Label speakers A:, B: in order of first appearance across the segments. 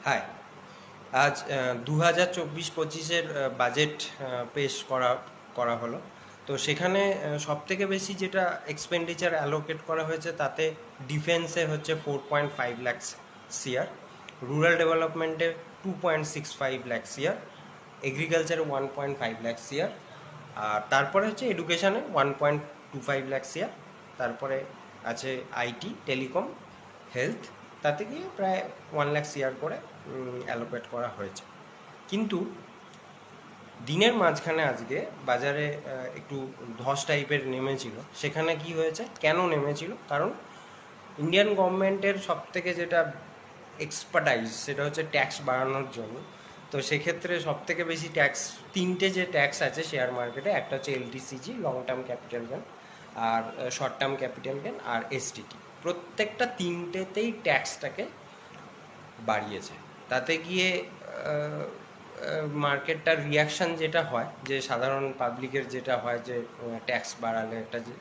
A: High, আজ 2024-25-এর budget পেশ করা হলো। তো সেখানে সবথেকে বেশি যেটা এক্সপেন্ডিচার অ্যালোকেট করা হয়েছে তাতে ডিফেন্সে হচ্ছে 4.5 লাখ সিআর, রুরাল ডেভেলপমেন্টে 2.65 লাখ সিআর, এগ্রিকালচারে 1.5 লাখ সিআর, আর তারপরে হচ্ছে এডুকেশানে 1.25 লাখ সিআর, তারপরে আছে আইটি, টেলিকম, হেলথ, তাতে গিয়ে প্রায় 1 লাখ সিআর করে অ্যালোকেট করা হয়েছে। কিন্তু দিনের মাঝখানে আজকে বাজারে একটু ধস টাইপের নেমেছিল। সেখানে কি হয়েছে, কেন নেমেছিল? কারণ ইন্ডিয়ান গভর্নমেন্টের সবথেকে যেটা এক্সপার্টাইজ সেটা হচ্ছে ট্যাক্স বাড়ানোর জন্য। তো সেক্ষেত্রে সবথেকে বেশি ট্যাক্স, তিনটে যে ট্যাক্স আছে শেয়ার মার্কেটে, একটা হচ্ছে LTCG, long term capital gain, আর শর্ট টার্ম ক্যাপিটাল গেন, আর এসটিটি। প্রত্যেকটা তিনটেতেই ট্যাক্সটাকে বাড়িয়েছে। তাতে গিয়ে মার্কেটটার রিয়াকশান যেটা হয়, যে সাধারণ পাবলিকের যেটা হয়, যে ট্যাক্স বাড়ালে একটা যে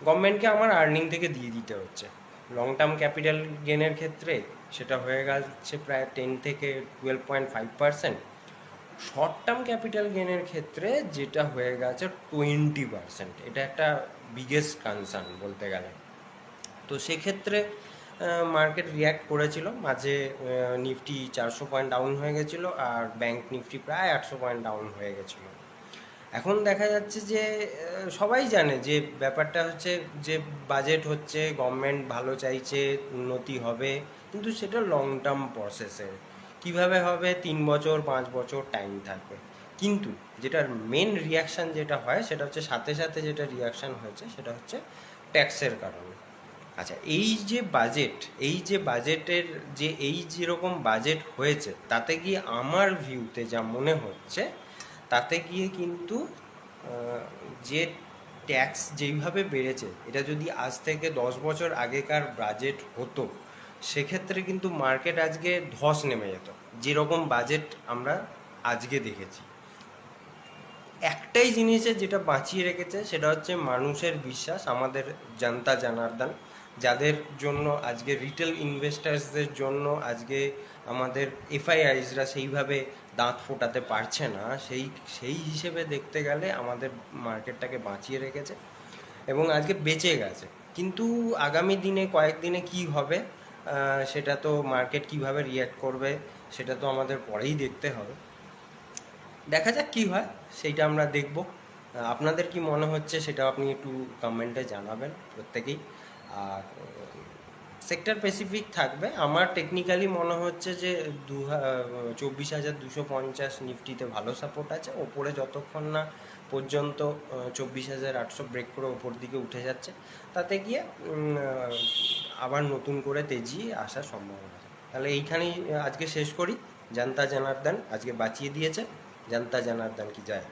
A: গভর্নমেন্টকে আমার আর্নিং থেকে দিয়ে দিতে হচ্ছে। লং টার্ম ক্যাপিটাল গেনের ক্ষেত্রে সেটা হয়ে গেছে প্রায় 10 থেকে 12.5%। শর্ট টার্ম ক্যাপিটাল গেনের ক্ষেত্রে যেটা হয়ে গেছে 20%। এটা একটা বিগেস্ট কনসার্ন বলতে গেলে। তো সেক্ষেত্রে মার্কেট রিয়্যাক্ট করেছিল। মাঝে নিফটি 400 পয়েন্ট ডাউন হয়ে গেছিলো, আর ব্যাংক নিফটি প্রায় 800 পয়েন্ট ডাউন হয়ে গেছিলো। এখন দেখা যাচ্ছে যে সবাই জানে যে ব্যাপারটা হচ্ছে, যে বাজেট হচ্ছে, গভর্নমেন্ট ভালো চাইছে, উন্নতি হবে, কিন্তু সেটা লং টার্ম প্রসেসে কীভাবে হবে, 3 বছর 5 বছর টাইম থাকবে। কিন্তু যেটার মেন রিয়াকশান যেটা হয় সেটা হচ্ছে, সাথে সাথে যেটা রিয়াকশান হয়েছে সেটা হচ্ছে ট্যাক্সের কারণে। আচ্ছা, এই যে বাজেটের যে এই যেরকম বাজেট হয়েছে, তাতে গিয়ে আমার ভিউতে যা মনে হচ্ছে, তাতে গিয়ে কিন্তু যে ট্যাক্স যেইভাবে বেড়েছে, এটা যদি আজ থেকে 10 বছর আগেকার বাজেট হতো, সেক্ষেত্রে কিন্তু মার্কেট আজকে ধস নেমে যেত, যেরকম বাজেট আমরা আজকে দেখেছি। একটাই জিনিসের যেটা বাঁচিয়ে রেখেছে সেটা হচ্ছে মানুষের বিশ্বাস, আমাদের জনতা জনার্দন, যাদের জন্য আজকে রিটেল ইনভেস্টার্সদের জন্য আজকে আমাদের এফআইআইসরা সেইভাবে দাঁত ফোটাতে পারছে না, সেই সেই হিসেবে দেখতে গেলে আমাদের মার্কেটটাকে বাঁচিয়ে রেখেছে এবং আজকে বেঁচে গেছে। কিন্তু আগামী দিনে কয়েকদিনে কি হবে, সেটা তো মার্কেট কিভাবে রিয়্যাক্ট করবে সেটা তো আমাদের পরেই দেখতে হবে। দেখা যাক কী হয়, সেইটা আমরা দেখব। আপনাদের কি মনে হচ্ছে সেটা আপনি একটু কমেন্টে জানাবেন প্রত্যেকেই। আর সেক্টর স্পেসিফিক থাকবে। আমার টেকনিক্যালি মনে হচ্ছে যে 24,250 নিফটিতে ভালো সাপোর্ট আছে, ওপরে যতক্ষণ না পর্যন্ত 24,800 ব্রেক করে ওপর দিকে উঠে যাচ্ছে, তাতে গিয়ে আবার নতুন করে তেজি আসার সম্ভাবনা আছে। তাহলে এইখানেই আজকে শেষ করি। জনতা জনার্দন আজকে বাঁচিয়ে দিয়েছে। জনতা জনার্দন কি জয়।